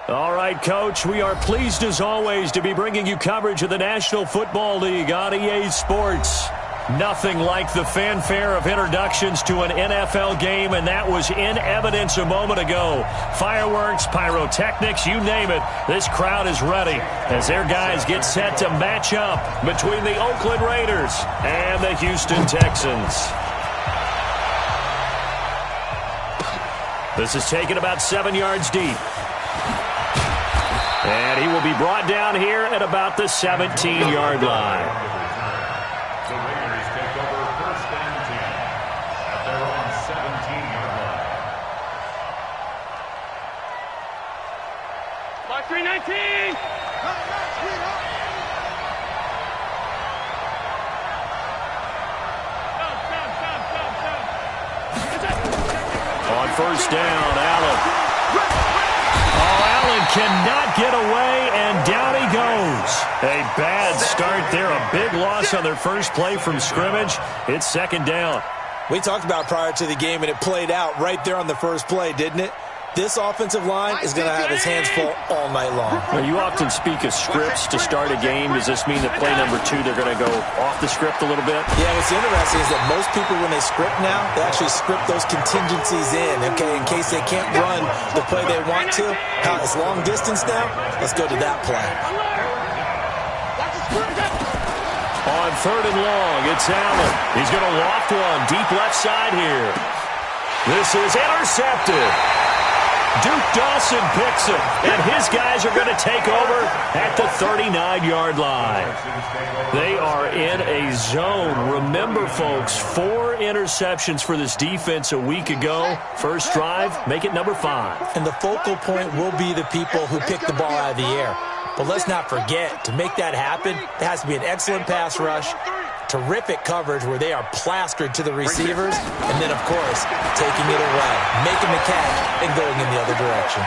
All right, Coach, we are pleased as always to be bringing you coverage of the National Football League on EA Sports. Nothing like the fanfare of introductions to an NFL game, and that was in evidence a moment ago. Fireworks, pyrotechnics, you name it, this crowd is ready as their guys get set to match up between the Oakland Raiders and the Houston Texans. This is taken about 7 yards deep. And he will be brought down here at about the 17-yard line. The Raiders take over first and 10 at their own 17-yard line. By 319! On first down, Allen. Allen cannot get away, and down he goes. A bad start there, a big loss on their first play from scrimmage. It's second down. We talked about it prior to the game, and it played out right there on the first play, didn't it? This offensive line is going to have his hands full all night long. Well, you often speak of scripts to start a game. Does this mean that play number 2, they're going to go off the script a little bit? Yeah, what's interesting is that most people, when they script now, they actually script those contingencies in, okay, in case they can't run the play they want to. How it's long distance now? Let's go to that play. On third and long, it's Allen. He's going to loft one deep left side here. This is intercepted. Duke Dawson picks it, and his guys are going to take over at the 39-yard line. They are in a zone. Remember, folks, 4 interceptions for this defense a week ago. First drive, make it number 5. And the focal point will be the people who pick the ball out of the air. But let's not forget, to make that happen, there has to be an excellent pass rush, terrific coverage where they are plastered to the receivers, and then, of course, taking it away, making the catch, and going in the other direction.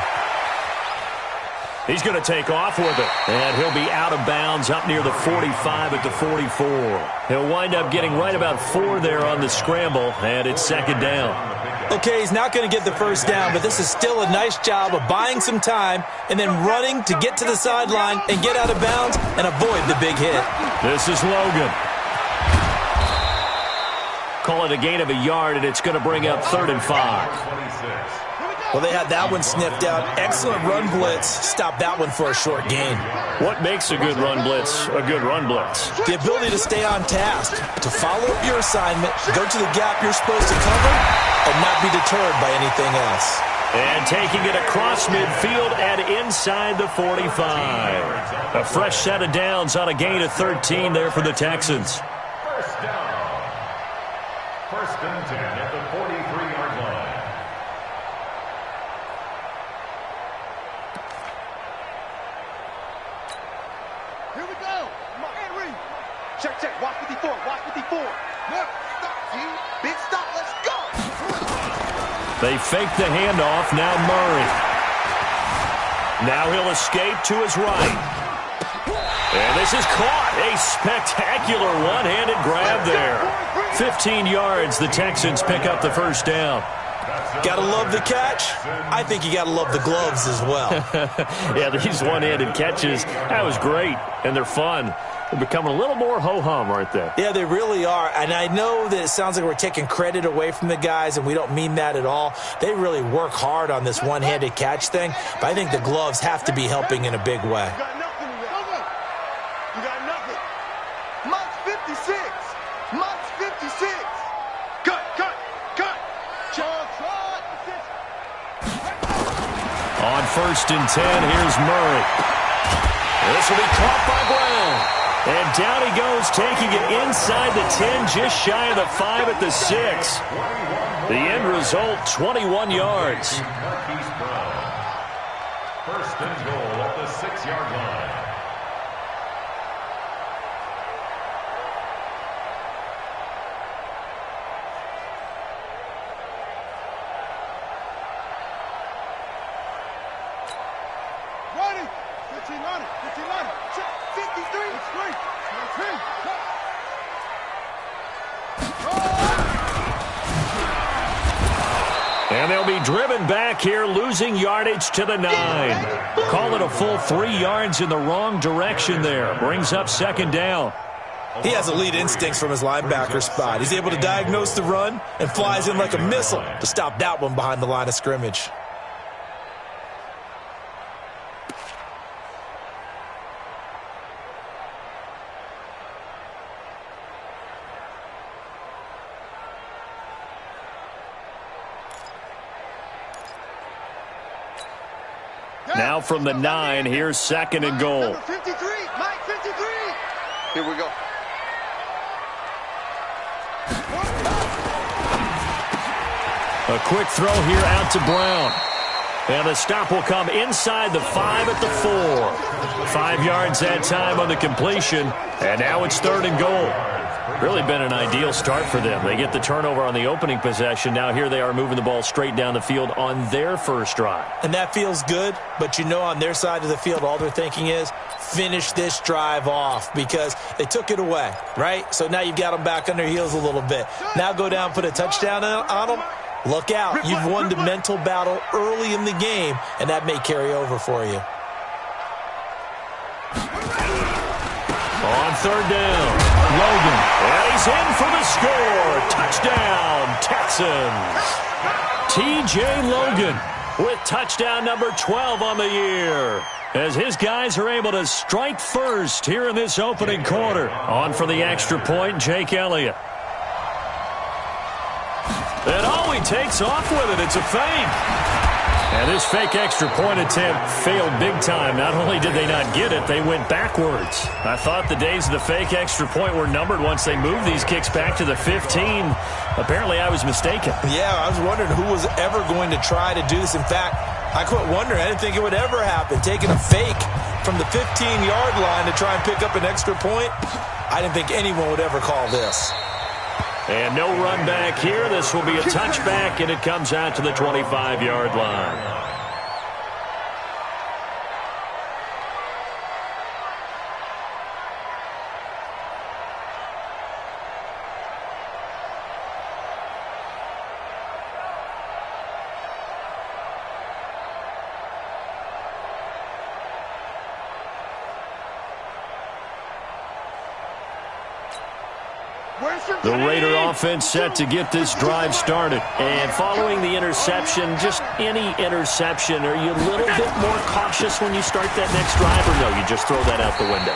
He's going to take off with it, and he'll be out of bounds up near the 45 at the 44. He'll wind up getting right about 4 there on the scramble, and it's second down. Okay, he's not going to get the first down, but this is still a nice job of buying some time and then running to get to the sideline and get out of bounds and avoid the big hit. This is Logan. Call it a gain of a yard, and it's going to bring up 3rd and 5. Well, they had that one sniffed out. Excellent run blitz. Stop that one for a short gain. What makes a good run blitz a good run blitz? The ability to stay on task, to follow up your assignment, go to the gap you're supposed to cover, and not be deterred by anything else. And taking it across midfield and inside the 45. A fresh set of downs on a gain of 13 there for the Texans. First down. First and 10 at the 43-yard line. Here we go. Come on, and read. Check, check. Watch 54. Watch 54. Yep. Stop, G. Big stop. Let's go. They fake the handoff. Now Murray. Now he'll escape to his right. And this is caught. A spectacular one-handed grab there. 15 yards. The Texans pick up the first down. Gotta love the catch. I think you gotta love the gloves as well. Yeah, these one-handed catches, that was great, and they're fun. They're becoming a little more ho-hum, aren't they? Yeah, they really are. And I know that it sounds like we're taking credit away from the guys, and we don't mean that at all. They really work hard on this one-handed catch thing, but I think the gloves have to be helping in a big way. You got nothing. Mike's 56. Mike's 56. Cut, cut, cut. On first and 10, here's Murray. This will be caught by Brown. And down he goes, taking it inside the 10, just shy of the 5 at the 6. The end result, 21 yards. First and goal at the 6-yard line. Ready. 15 on it. 15 on it. 53. It's great. 19. And And they'll be driven back here, losing yardage to the 9. Call it a full 3 yards in the wrong direction there. Brings up second down. He has elite instincts from his linebacker spot. He's able to diagnose the run and flies in like a missile to stop that one behind the line of scrimmage. Now from the 9, here's second and goal. 53, Mike 53. Here we go. A quick throw here out to Brown. And the stop will come inside the 5 at the 4. 5 yards that time on the completion. And now it's third and goal. Really been an ideal start for them. They get the turnover on the opening possession. Now here they are moving the ball straight down the field on their first drive. And that feels good, but you know on their side of the field all they're thinking is finish this drive off because they took it away, right? So now you've got them back on their heels a little bit. Now go down, put a touchdown on them. Look out. You've won the mental battle early in the game, and that may carry over for you. On third down. Logan, and he's in for the score. Touchdown, Texans. T.J. Logan with touchdown number 12 on the year, as his guys are able to strike first here in this opening quarter. On for the extra point, Jake Elliott. And he takes off with it. It's a fake. And this fake extra point attempt failed big time. Not only did they not get it, they went backwards. I thought the days of the fake extra point were numbered once they moved these kicks back to the 15. Apparently, I was mistaken. Yeah, I was wondering who was ever going to try to do this. In fact, I quit wondering. I didn't think it would ever happen. Taking a fake from the 15-yard line to try and pick up an extra point, I didn't think anyone would ever call this. And no run back here. This will be a touchback, and it comes out to the 25-yard line. The Raider offense set to get this drive started. And following the interception, just any interception, are you a little bit more cautious when you start that next drive, or no, you just throw that out the window?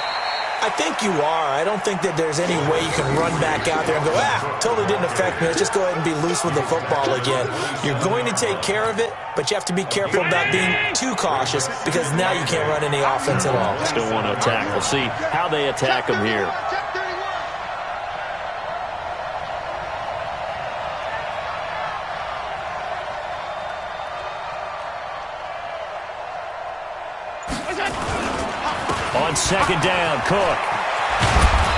I think you are. I don't think that there's any way you can run back out there and go, totally didn't affect me. Let's just go ahead and be loose with the football again. You're going to take care of it, but you have to be careful about being too cautious because now you can't run any offense at all. Still want to attack. We'll see how they attack them here. On second down, Cook.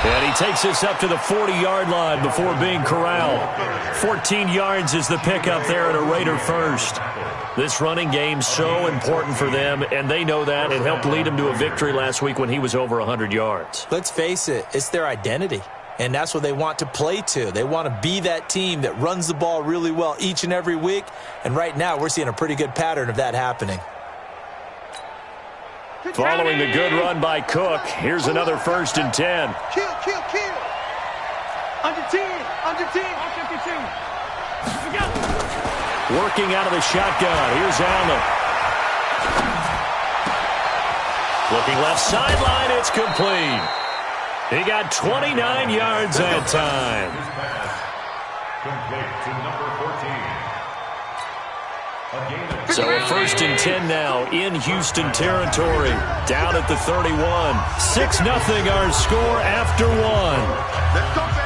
And he takes this up to the 40-yard line before being corralled. 14 yards is the pickup there at a Raider first. This running game so important for them, and they know that. It helped lead them to a victory last week when he was over 100 yards. Let's face it, it's their identity, and that's what they want to play to. They want to be that team that runs the ball really well each and every week, and right now we're seeing a pretty good pattern of that happening. Following the good run by Cook, here's another 1st and 10. Kill. Under 10. 52. Working out of the shotgun. Here's Allen. Looking left sideline. It's complete. He got 29 yards that time. Complete to number 14. So a 1st and 10 now in Houston territory. Down at the 31. 6-0 our score after 1. Let's go, baby.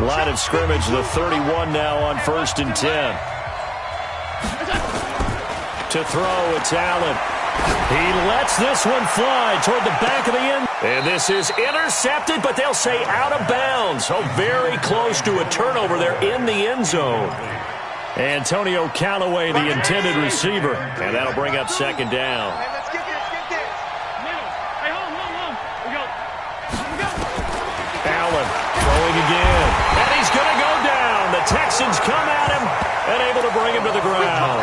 Line of scrimmage, the 31 now on 1st and 10. To throw, it's Allen. He lets this one fly toward the back of the end. And this is intercepted, but they'll say out of bounds. So very close to a turnover there in the end zone. Antonio Callaway, the intended receiver. And that'll bring up second down. Hey, let's get this. Hey, hold on. We go. Allen throwing again. And he's going to go down. the Texans come at him and able to bring him to the ground.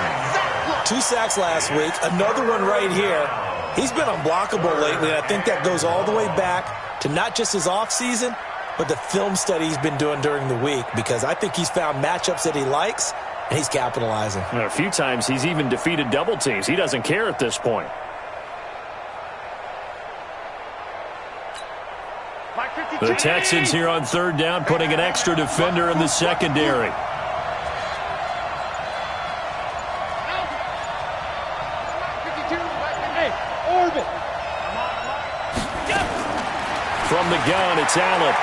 2 sacks last week, another one right here. He's been unblockable lately, and I think that goes all the way back to not just his offseason, but the film study he's been doing during the week, because I think he's found matchups that he likes, and he's capitalizing. A few times he's even defeated double teams. He doesn't care at this point. The Texans here on 3rd down, putting an extra defender in the secondary. From the gun, it's Allen.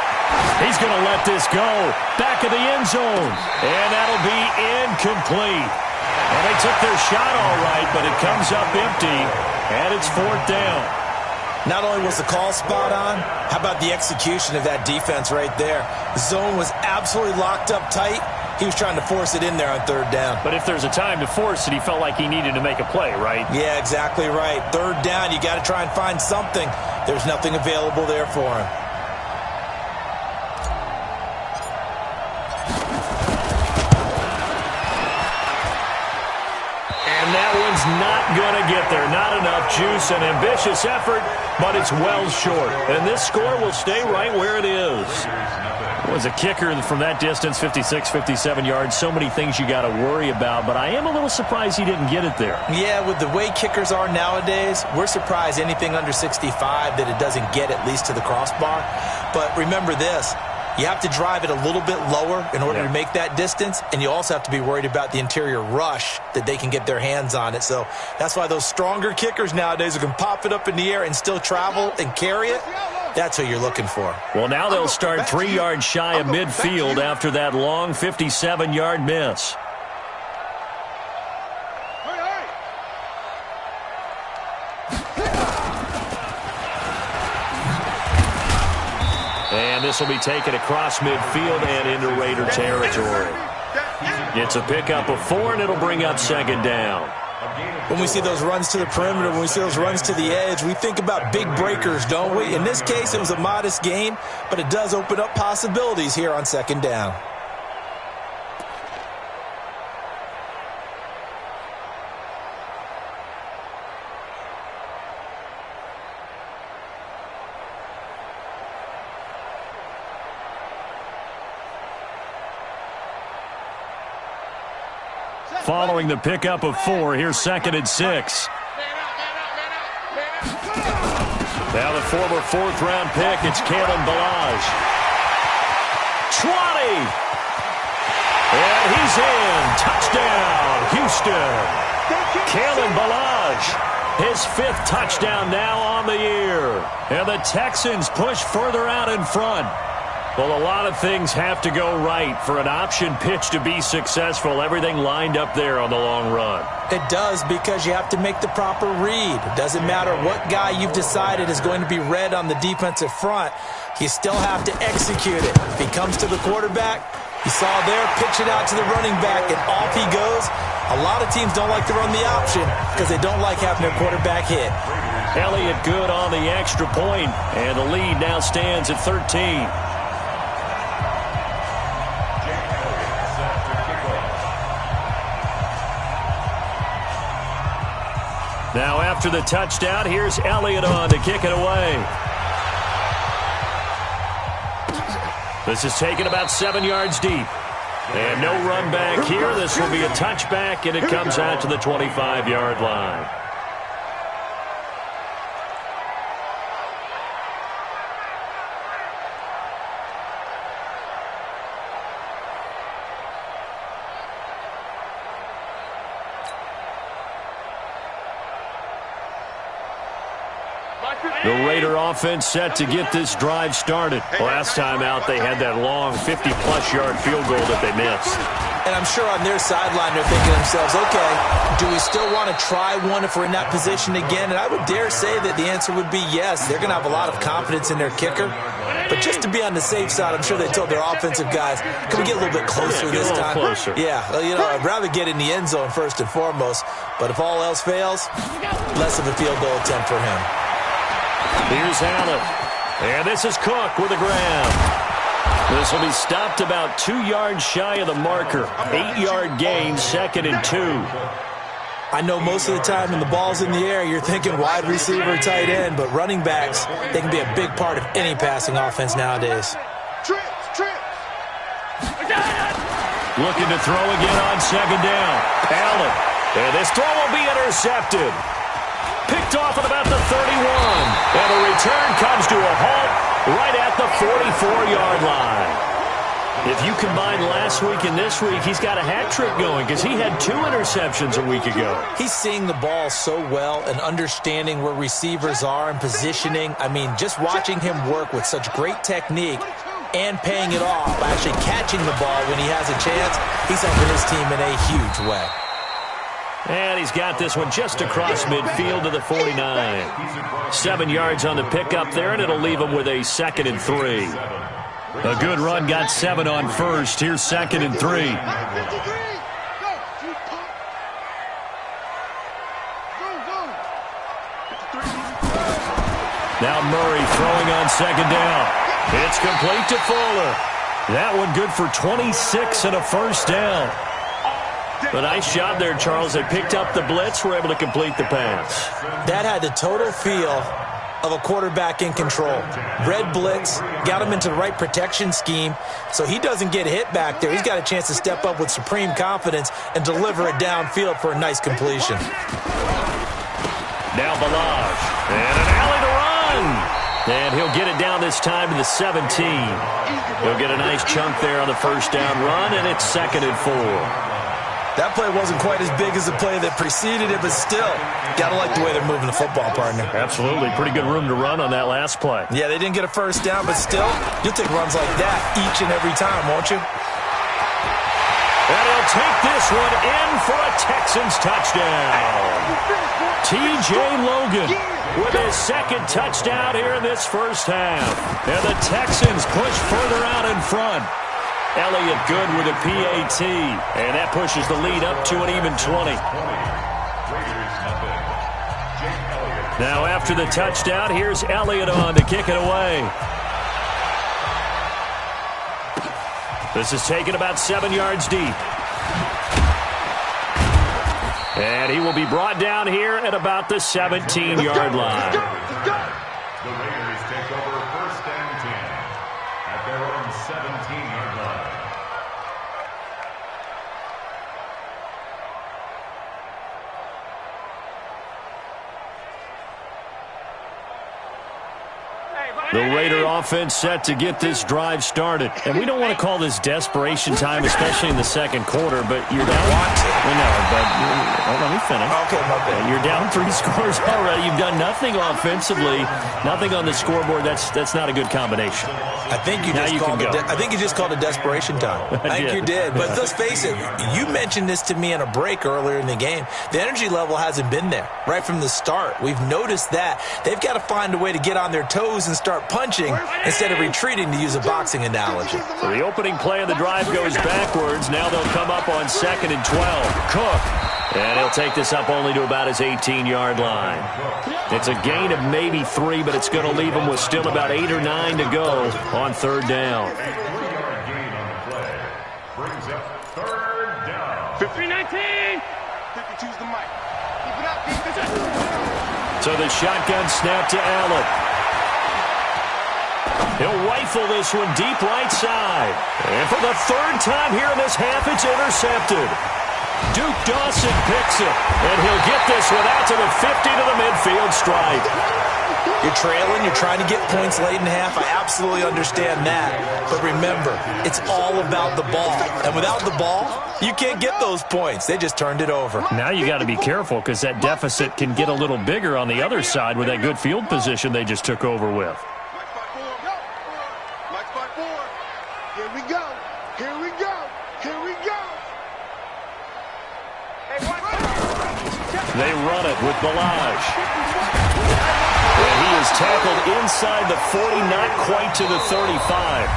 He's going to let this go. Back of the end zone. And that'll be incomplete. Well, they took their shot all right, but it comes up empty. And it's 4th down. Not only was the call spot on, how about the execution of that defense right there? The zone was absolutely locked up tight. He was trying to force it in there on 3rd down. But if there's a time to force it, he felt like he needed to make a play, right? Yeah, exactly right. 3rd down, you got to try and find something. There's nothing available there for him. Not going to get there. Not enough juice. An ambitious effort, but it's well short. And this score will stay right where it is. It was a kicker from that distance, 56, 57 yards. So many things you got to worry about, but I am a little surprised he didn't get it there. Yeah, with the way kickers are nowadays, we're surprised anything under 65 that it doesn't get at least to the crossbar. But remember this. You have to drive it a little bit lower in order to make that distance, and you also have to be worried about the interior rush that they can get their hands on it. So that's why those stronger kickers nowadays who can pop it up in the air and still travel and carry it, that's what you're looking for. Well, now they'll start 3 yards shy of midfield after that long 57-yard miss. And this will be taken across midfield and into Raider territory. It's a pickup of 4, and it'll bring up 2nd down. When we see those runs to the perimeter, when we see those runs to the edge, we think about big breakers, don't we? In this case, it was a modest gain, but it does open up possibilities here on 2nd down. Following the pickup of 4, here's 2nd and 6. Now the former 4th-round pick, it's Kalen Ballage. 20! And he's in. Touchdown, Houston. Kalen Ballage, his 5th touchdown now on the year. And the Texans push further out in front. Well, a lot of things have to go right for an option pitch to be successful. Everything lined up there on the long run. It does, because you have to make the proper read. It doesn't matter what guy you've decided is going to be read on the defensive front. You still have to execute it. If he comes to the quarterback, you saw there, pitch it out to the running back, and off he goes. A lot of teams don't like to run the option because they don't like having their quarterback hit. Elliott good on the extra point, and the lead now stands at 13. Now after the touchdown, here's Elliott on to kick it away. This is taken about 7 yards deep. And no run back here. This will be a touchback, and it comes out to the 25-yard line. The Raider offense set to get this drive started. Last time out, they had that long 50-plus yard field goal that they missed. And I'm sure on their sideline, they're thinking to themselves, okay, do we still want to try one if we're in that position again? And I would dare say that the answer would be yes. They're going to have a lot of confidence in their kicker. But just to be on the safe side, I'm sure they told their offensive guys, can we get a little bit closer this time? Closer. Yeah, well, you know, I'd rather get in the end zone first and foremost. But if all else fails, less of a field goal attempt for him. Here's Allen. And this is Cook with the grab. This will be stopped about 2 yards shy of the marker. 8-yard gain, 2nd and 2. I know most of the time when the ball's in the air, you're thinking wide receiver, tight end, but running backs, they can be a big part of any passing offense nowadays. Looking to throw again on 2nd down. Allen. And this throw will be intercepted. Picked off at about the 31. And the return comes to a halt right at the 44-yard line. If you combine last week and this week, he's got a hat trick going because he had 2 interceptions a week ago. He's seeing the ball so well and understanding where receivers are and positioning. I mean, just watching him work with such great technique and paying it off by actually catching the ball when he has a chance, he's helping his team in a huge way. And he's got this one just across midfield to the 49. 7 yards on the pickup there, and it'll leave him with a 2nd and 3. A good run got 7 on first. Here's 2nd and 3. Now Murray throwing on 2nd down. It's complete to Fuller. That one good for 26 and a first down. A nice job there, Charles. They picked up the blitz, were able to complete the pass. That had the total feel of a quarterback in control. Red blitz, got him into the right protection scheme, so he doesn't get hit back there. He's got a chance to step up with supreme confidence and deliver it downfield for a nice completion. Now Balaj, and an alley to run. And he'll get it down this time to the 17. He'll get a nice chunk there on the first down run, and it's 2nd and 4. That play wasn't quite as big as the play that preceded it, but still, got to like the way they're moving the football, partner. Absolutely. Pretty good room to run on that last play. Yeah, they didn't get a first down, but still, you'll take runs like that each and every time, won't you? And he'll take this one in for a Texans touchdown. T.J. Logan with his 2nd touchdown here in this first half. And the Texans push further out in front. Elliott good with a PAT, and that pushes the lead up to an even 20. Now after the touchdown, here's Elliott on to kick it away. This is taken about 7 yards deep. And he will be brought down here at about the 17-yard line. The Raiders take over 1st and 10 at their own 17-yard line. The Raider offense set to get this drive started. And we don't want to call this desperation time, especially in the 2nd quarter, but you're down. Well, no, but let me finish. Okay, my bad. You're down 3 scores already. You've done nothing offensively, nothing on the scoreboard. That's not a good combination. I think you just called it desperation time. I think you did. But let's face it, you mentioned this to me in a break earlier in the game. The energy level hasn't been there right from the start. We've noticed that. They've got to find a way to get on their toes and start punching instead of retreating, to use a boxing analogy. So the opening play of the drive goes backwards. Now they'll come up on 2nd and 12. Cook. And he'll take this up only to about his 18-yard line. It's a gain of maybe 3, but it's going to leave him with still about 8 or 9 to go on 3rd down. 3-yard gain on the play brings up 3rd down. 319. Choose the mic. Keep it up, keep it up. So the shotgun snap to Allen. He'll rifle this one deep right side. And for the 3rd time here in this half, it's intercepted. Duke Dawson picks it, and he'll get this one out to the 50 to the midfield stripe. You're trailing, you're trying to get points late in half. I absolutely understand that. But remember, it's all about the ball. And without the ball, you can't get those points. They just turned it over. Now you got to be careful because that deficit can get a little bigger on the other side with that good field position they just took over with. Here we go. Here we go. Here we go. They run it with Balaj. And he is tackled inside the 40, not quite to the 35.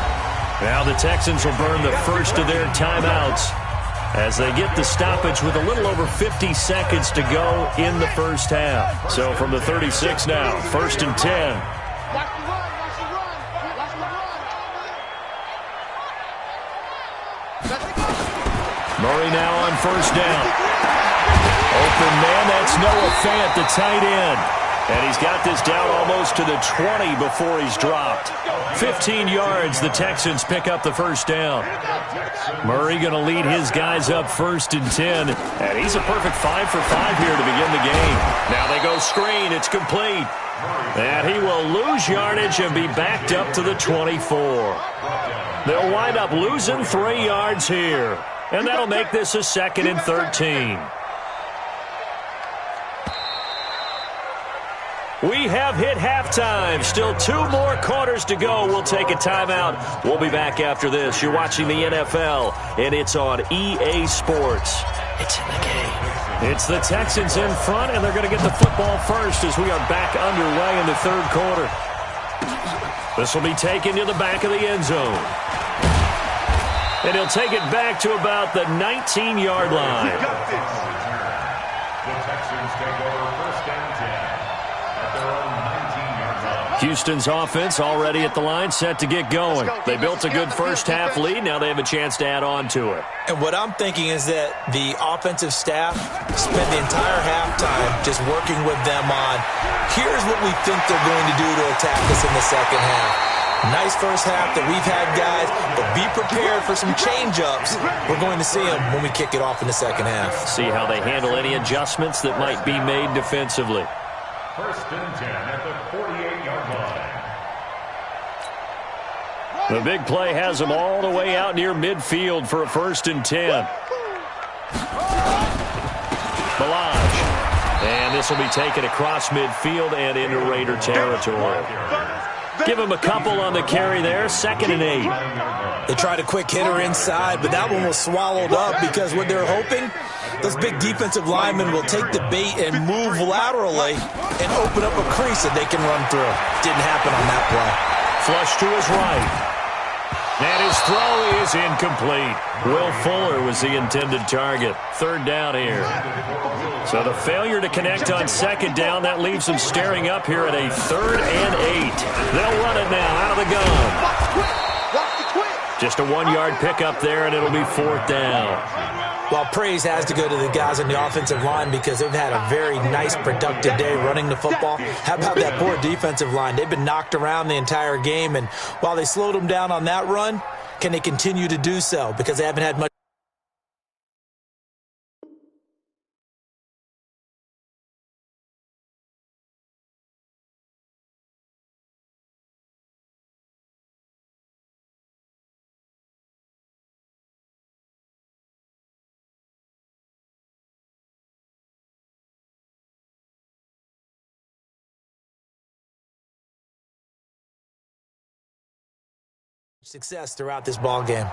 Now the Texans will burn the first of their timeouts as they get the stoppage with a little over 50 seconds to go in the first half. So from the 36 now, 1st and 10. Murray now on first down. Open man, that's Noah Fant, the tight end. And he's got this down almost to the 20 before he's dropped. 15 yards, the Texans pick up the first down. Murray going to lead his guys up 1st and 10. And he's a perfect 5 for 5 here to begin the game. Now they go screen, it's complete. And he will lose yardage and be backed up to the 24. They'll wind up losing 3 yards here. And that'll make this a 2nd and 13. We have hit halftime. Still 2 more quarters to go. We'll take a timeout. We'll be back after this. You're watching the NFL, and it's on EA Sports. It's in the game. It's the Texans in front, and they're going to get the football first as we are back underway in the 3rd quarter. This will be taken to the back of the end zone. And he'll take it back to about the 19-yard line. The Texans take over 1st and 10 at their own 19-yard line. Houston's offense already at the line, set to get going. They built a good first-half lead. Now they have a chance to add on to it. And what I'm thinking is that the offensive staff spent the entire halftime just working with them on, here's what we think they're going to do to attack us in the second half. Nice first half that we've had, guys, but be prepared for some change-ups. We're going to see them when we kick it off in the second half. See how they handle any adjustments that might be made defensively. 1st and 10 at the 48-yard line. The big play has them all the way out near midfield for a 1st and 10. Balaj. And this will be taken across midfield and into Raider territory. Give him a couple on the carry there. 2nd and 8. They tried a quick hitter inside, but that one was swallowed up because what they're hoping, those big defensive linemen will take the bait and move laterally and open up a crease that they can run through. Didn't happen on that play. Flush to his right. And his throw is incomplete. Will Fuller was the intended target. 3rd down here. So the failure to connect on 2nd down, that leaves them staring up here at a 3rd and 8. They'll run it now out of the gun. Just a 1-yard pickup there, and it'll be 4th down. Well, praise has to go to the guys on the offensive line because they've had a very nice, productive day running the football. How about that poor defensive line? They've been knocked around the entire game, and while they slowed them down on that run, can they continue to do so? Because they haven't had much. Success throughout this ball game.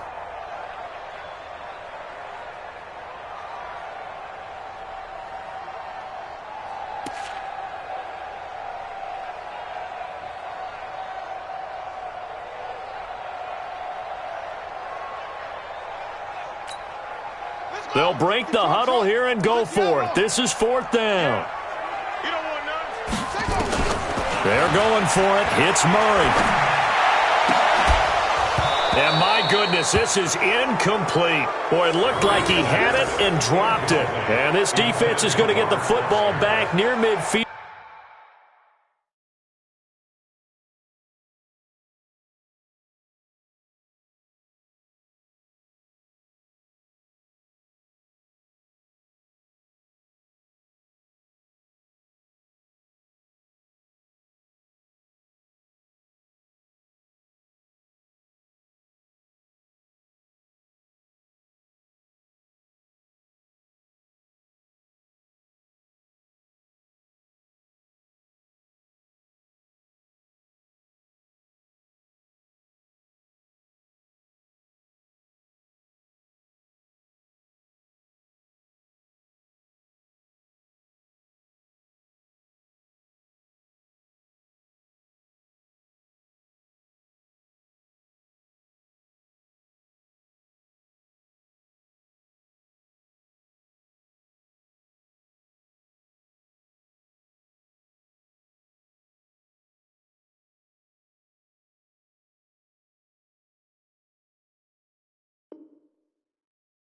They'll break the huddle here and go for it. This is 4th down. They're going for it. Hits Murray. And my goodness, this is incomplete. Boy, it looked like he had it and dropped it. And this defense is going to get the football back near midfield.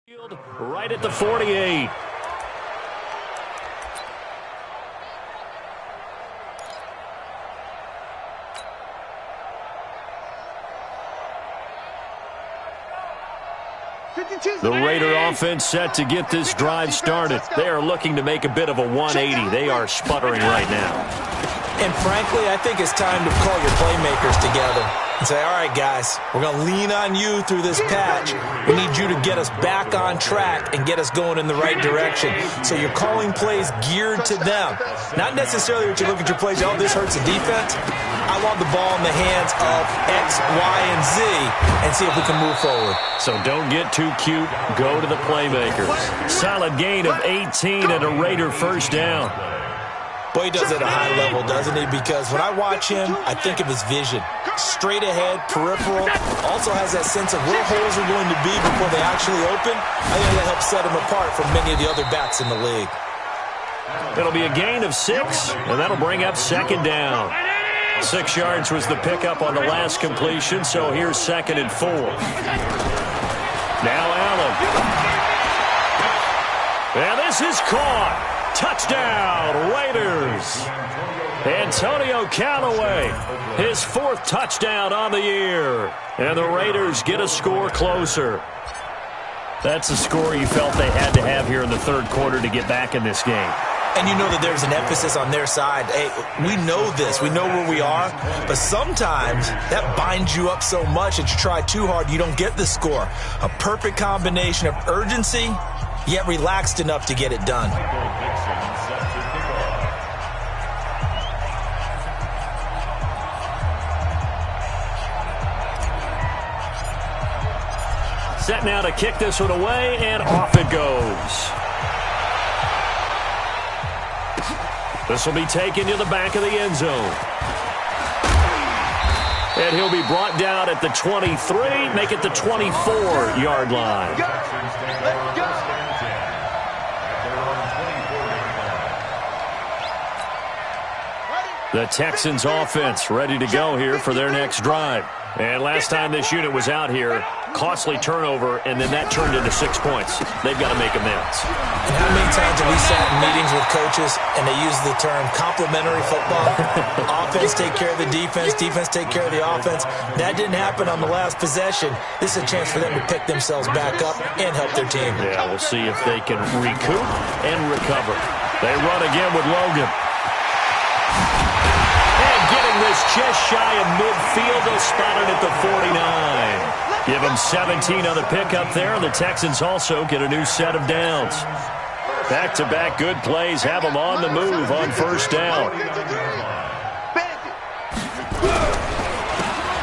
Right at the 48. The Raider offense set to get this drive started. They are looking to make a bit of a 180. They are sputtering right now. And frankly, I think it's time to call your playmakers together and say, all right, guys, we're going to lean on you through this patch. We need you to get us back on track and get us going in the right direction. So you're calling plays geared to them. Not necessarily what you look at your plays, oh, this hurts the defense. I want the ball in the hands of X, Y, and Z and see if we can move forward. So don't get too cute. Go to the playmakers. Solid gain of 18 and a Raider first down. Boy, he does it at a high level, doesn't he? Because when I watch him, I think of his vision. Straight ahead, peripheral. Also has that sense of where holes are going to be before they actually open. I think that helps set him apart from many of the other backs in the league. It'll be a gain of 6, and that'll bring up second down. 6 yards was the pickup on the last completion, so here's 2nd and 4. Now Allen. And this is caught. Touchdown, Raiders. Antonio Callaway, his 4th touchdown on the year. And the Raiders get a score closer. That's a score you felt they had to have here in the 3rd quarter to get back in this game. And you know that there's an emphasis on their side. Hey, we know this. We know where we are. But sometimes that binds you up so much that you try too hard, you don't get the score. A perfect combination of urgency, yet relaxed enough to get it done. Set now to kick this one away, and off it goes. This will be taken to the back of the end zone. And he'll be brought down at the 23, make it the 24-yard line. The Texans offense ready to go here for their next drive. And last time this unit was out here, costly turnover, and then that turned into 6 points. They've got to make amends. And how many times have we sat in meetings with coaches and they use the term complementary football? Offense take care of the defense, defense take care of the offense. That didn't happen on the last possession. This is a chance for them to pick themselves back up and help their team. Yeah, we'll see if they can recoup and recover. They run again with Logan. Getting this just shy of midfield, they'll spot it at the 49. Give them 17 on the pickup there, and the Texans also get a new set of downs. Back-to-back good plays have them on the move on first down.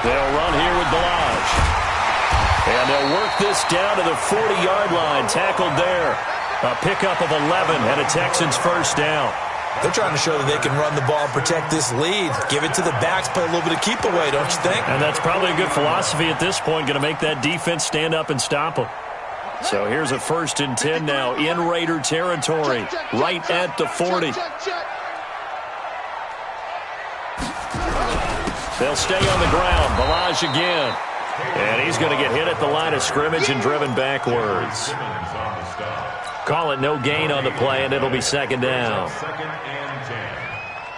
They'll run here with Balaj. And they'll work this down to the 40-yard line, tackled there. A pickup of 11 and a Texans first down. They're trying to show that they can run the ball and protect this lead. Give it to the backs, play a little bit of keep away, don't you think? And that's probably a good philosophy at this point, going to make that defense stand up and stop them. So here's a 1st and 10 now in Raider territory, right at the 40. They'll stay on the ground. Balaj again. And he's going to get hit at the line of scrimmage and driven backwards. Call it no gain on the play, and it'll be 2nd down. 2nd and 10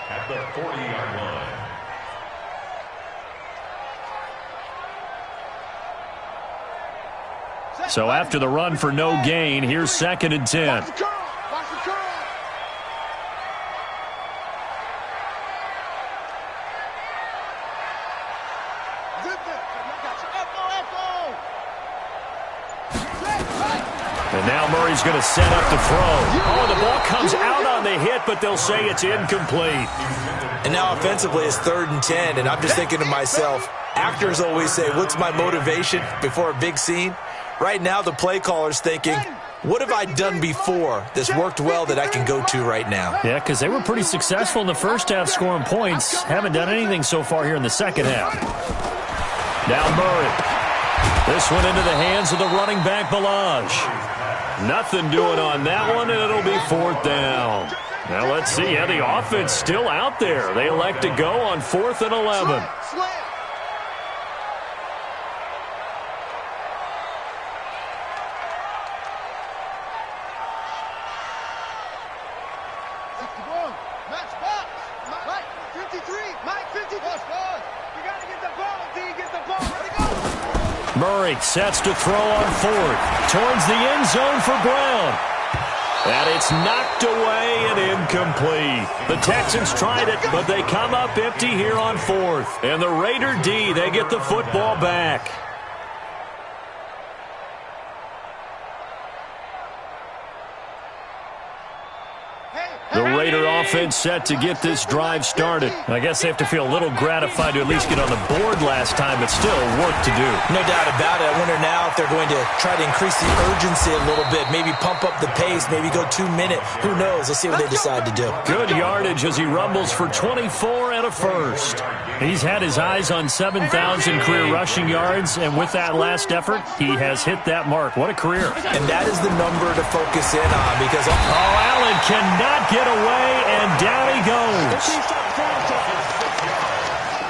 at the 40-yard line. So after the run for no gain, here's 2nd and 10. And now Murray's going to set up to throw. Oh, the ball comes out on the hit, but they'll say it's incomplete. And now offensively it's 3rd and 10, and I'm just thinking to myself, actors always say, what's my motivation before a big scene? Right now the play caller's thinking, what have I done before that's worked well that I can go to right now? Yeah, because they were pretty successful in the first half scoring points. Haven't done anything so far here in the second half. Now Murray. This one into the hands of the running back, Balaj. Nothing doing on that one, and it'll be 4th down. Now let's see. Yeah, the offense still out there. They elect to go on 4th and 11. Murray sets to throw on fourth. Towards the end zone for Brown. And it's knocked away and incomplete. The Texans tried it, but they come up empty here on fourth. And the Raider D, they get the football back. The Raider offense set to get this drive started. I guess they have to feel a little gratified to at least get on the board last time, but still work to do. No doubt about it. I wonder now if they're going to try to increase the urgency a little bit, maybe pump up the pace, maybe go 2 minutes. Who knows? Let's see what they decide to do. Good yardage as he rumbles for 24 and a first. He's had his eyes on 7,000 career rushing yards, and with that last effort, he has hit that mark. What a career. And that is the number to focus in on because Allen cannot get away, and down he goes.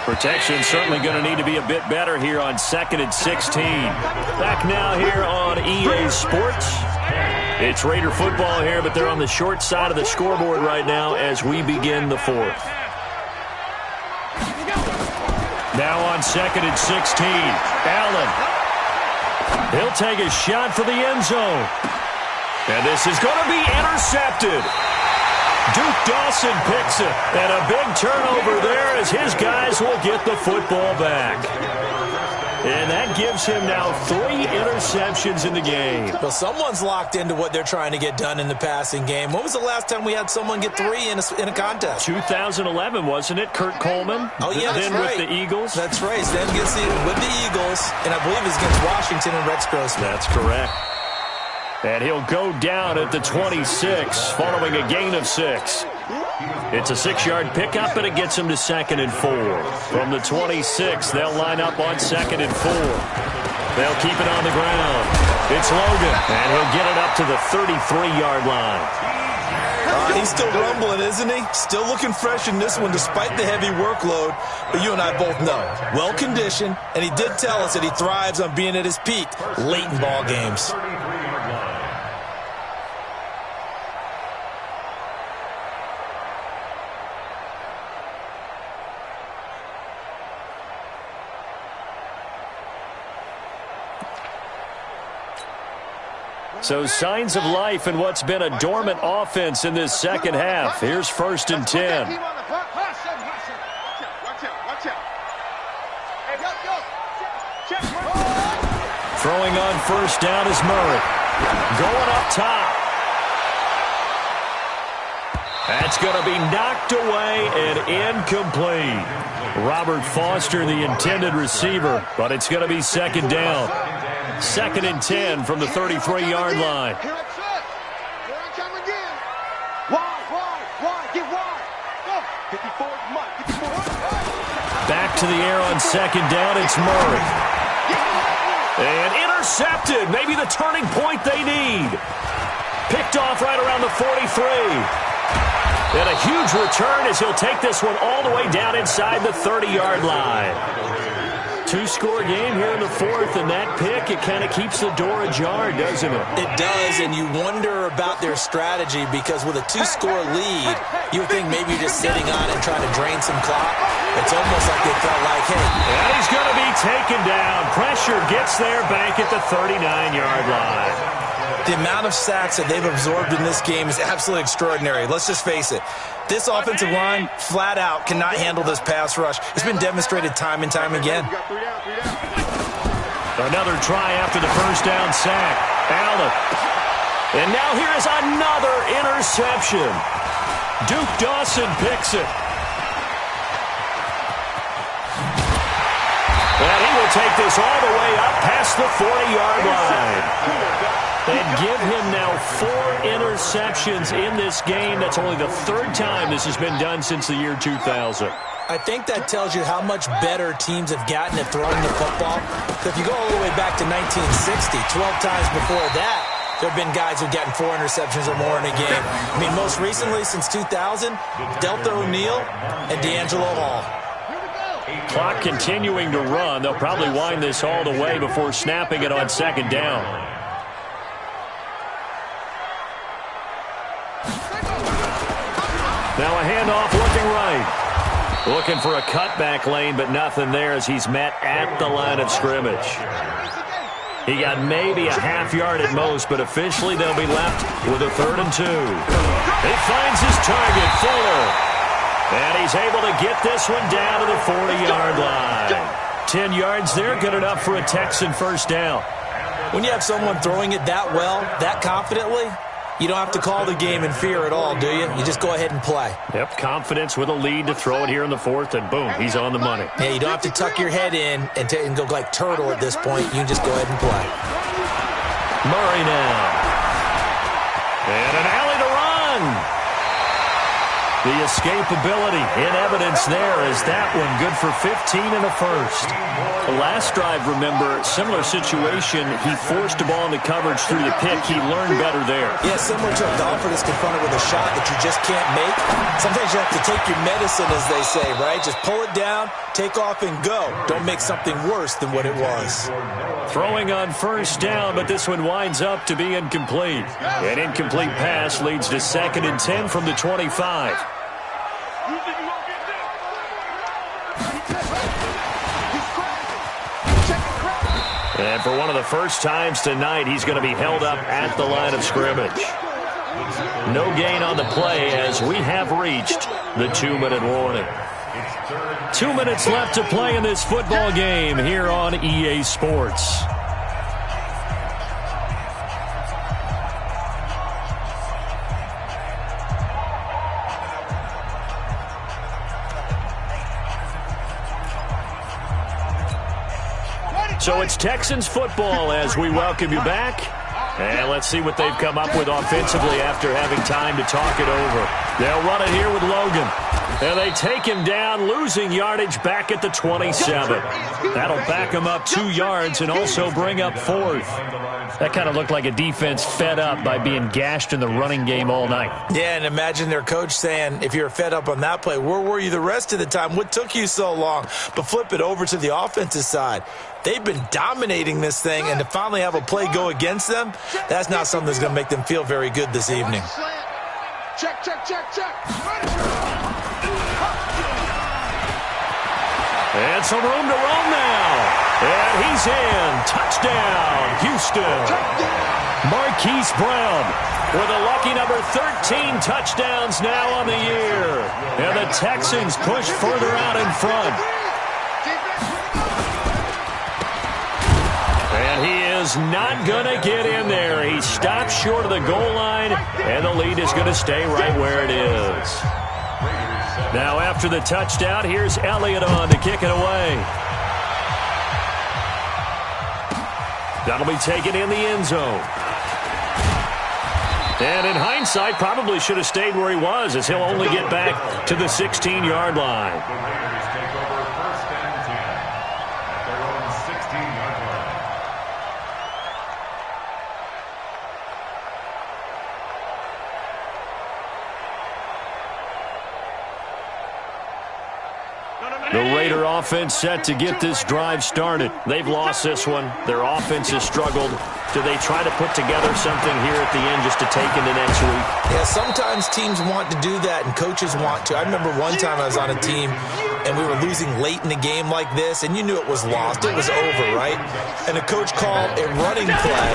Protection certainly going to need to be a bit better here on 2nd and 16. Back now here on EA Sports. It's Raider football here, but they're on the short side of the scoreboard right now as we begin the fourth. Now on 2nd and 16. Allen. He'll take a shot for the end zone. And this is going to be intercepted. Duke Dawson picks it. And a big turnover there as his guys will get the football back. And that gives him now 3 interceptions in the game. Well, someone's locked into what they're trying to get done in the passing game. When was the last time we had someone get 3 in a contest? 2011, wasn't it? Kurt Coleman? Oh, yeah, that's then right. With the Eagles? That's right. Then gets with the Eagles, and I believe it's against Washington and Rex Grossman. That's correct. And he'll go down at the 26, following a gain of 6. It's a 6-yard pickup, and it gets him to 2nd and 4. From the 26, they'll line up on 2nd and 4. They'll keep it on the ground. It's Logan, and he'll get it up to the 33-yard line. He's still rumbling, isn't he? Still looking fresh in this one despite the heavy workload. But you and I both know, well-conditioned, and he did tell us that he thrives on being at his peak late in ball games. So signs of life in what's been a dormant offense in this second half. Here's 1st and 10. Throwing on 1st down is Murray. Going up top. That's going to be knocked away and incomplete. Robert Foster, the intended receiver, but it's going to be 2nd down. 2nd and 10 from the 33-yard line. Back to the air on 2nd down, it's Murray. And intercepted, maybe the turning point they need. Picked off right around the 43. And a huge return as he'll take this one all the way down inside the 30-yard line. 2-score game here in the 4th, and that pick, it kind of keeps the door ajar, doesn't it? It does, and you wonder about their strategy because with a 2-score lead, you would think maybe you're just sitting on it and trying to drain some clock. It's almost like they felt like, hey. And he's going to be taken down. Pressure gets there back at the 39-yard line. The amount of sacks that they've absorbed in this game is absolutely extraordinary. Let's just face it. This offensive line, flat out, cannot handle this pass rush. It's been demonstrated time and time again. Another try after the 1st down sack. Allen. And now here is another interception. Duke Dawson picks it. And he will take this all the way up past the 40-yard line. And give him now 4 interceptions in this game. That's only the 3rd time this has been done since the year 2000. I think that tells you how much better teams have gotten at throwing the football. If you go all the way back to 1960, 12 times before that, there have been guys who've gotten 4 interceptions or more in a game. I mean, most recently, since 2000, Delta O'Neal and D'Angelo Hall. Clock continuing to run. They'll probably wind this all the way before snapping it on 2nd down. Now a handoff looking right. Looking for a cutback lane, but nothing there as he's met at the line of scrimmage. He got maybe a half yard at most, but officially they'll be left with a 3rd and 2. He finds his target, Fuller. And he's able to get this one down to the 40-yard line. 10 yards there, good enough for a Texan first down. When you have someone throwing it that well, that confidently, you don't have to call the game in fear at all, do you? You just go ahead and play. Yep, confidence with a lead to throw it here in the 4th, and boom, he's on the money. Yeah, you don't have to tuck your head in and go like turtle at this point. You can just go ahead and play. Murray now. And an alley to run. The escapability in evidence there as that one good for 15 in the first. The last drive, remember, similar situation. He forced the ball into coverage through the pick. He learned better there. Yeah, similar to a golfer that's confronted with a shot that you just can't make. Sometimes you have to take your medicine, as they say, right? Just pull it down, take off, and go. Don't make something worse than what it was. Throwing on first down, but this one winds up to be incomplete. An incomplete pass leads to 2nd and 10 from the 25. And for one of the first times tonight, he's going to be held up at the line of scrimmage. No gain on the play as we have reached the 2-minute warning. 2 minutes left to play in this football game here on EA Sports. So it's Texans football as we welcome you back. And let's see what they've come up with offensively after having time to talk it over. They'll run it here with Logan. And they take him down, losing yardage back at the 27. That'll back him up 2 yards and also bring up 4th. That kind of looked like a defense fed up by being gashed in the running game all night. Yeah, and imagine their coach saying, if you're fed up on that play, where were you the rest of the time? What took you so long? But flip it over to the offensive side. They've been dominating this thing, and to finally have a play go against them, that's not something that's going to make them feel very good this evening. Check, check, check, check. And some room to roam now. And he's in. Touchdown, Houston. Marquise Brown with a lucky number 13 touchdowns now on the year. And the Texans push further out in front. And he is not going to get in there. He stops short of the goal line, and the lead is going to stay right where it is. Now after the touchdown, here's Elliott on to kick it away. That'll be taken in the end zone. And in hindsight, probably should have stayed where he was, as he'll only get back to the 16-yard line. The Raider offense set to get this drive started. They've lost this one. Their offense has struggled. Do they try to put together something here at the end just to take into next week? Yeah, sometimes teams want to do that and coaches want to. I remember one time I was on a team and we were losing late in the game like this, and you knew it was lost. It was over, right? And the coach called a running play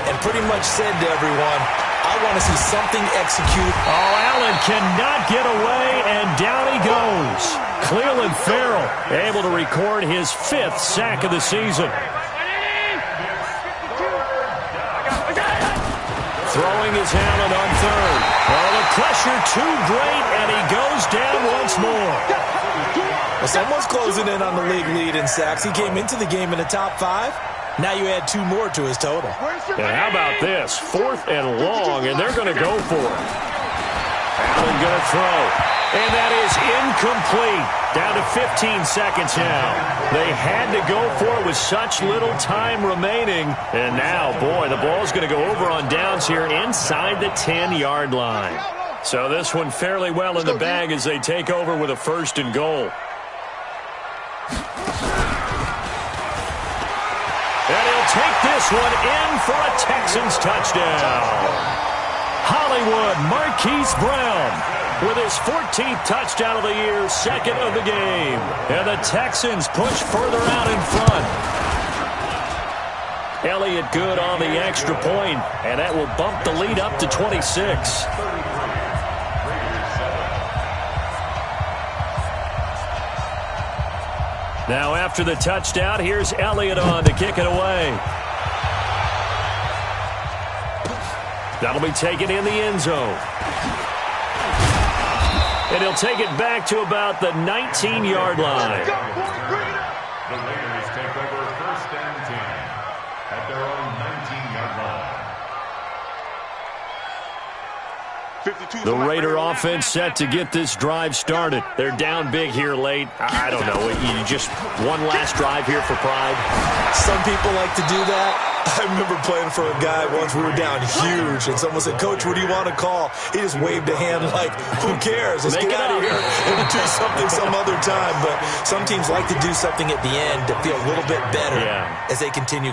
and pretty much said to everyone, I want to see something executed. Oh, Allen cannot get away, and down he goes. Cleveland Farrell able to record his 5th sack of the season. Throwing his Allen on 3rd. Oh, the pressure too great, and he goes down once more. Well, someone's closing in on the league lead in sacks. He came into the game in the top 5. Now you add 2 more to his total. And how about this? 4th and long, and they're going to go for it. Allen going to throw. And that is incomplete. Down to 15 seconds now. They had to go for it with such little time remaining. And now, boy, the ball's going to go over on downs here inside the 10-yard line. So this one fairly well in the bag as they take over with a 1st and goal. And he'll take this one in for a Texans touchdown. Hollywood Marquise Brown with his 14th touchdown of the year, second of the game. And the Texans push further out in front. Elliott good on the extra point, and that will bump the lead up to 26. Now after the touchdown, here's Elliott on to kick it away. That'll be taken in the end zone. And he'll take it back to about the 19-yard line. The Raiders take over first and 10 at their own 19-yard line. The Raider offense set to get this drive started. They're down big here late. I don't know. You just one last drive here for pride. Some people like to do that. I remember playing for a guy once. We were down huge, and someone said, "Coach, what do you want to call?" He just waved a hand like, "Who cares? Let's get out of here and do something some other time." But some teams like to do something at the end to feel a little bit better as they continue.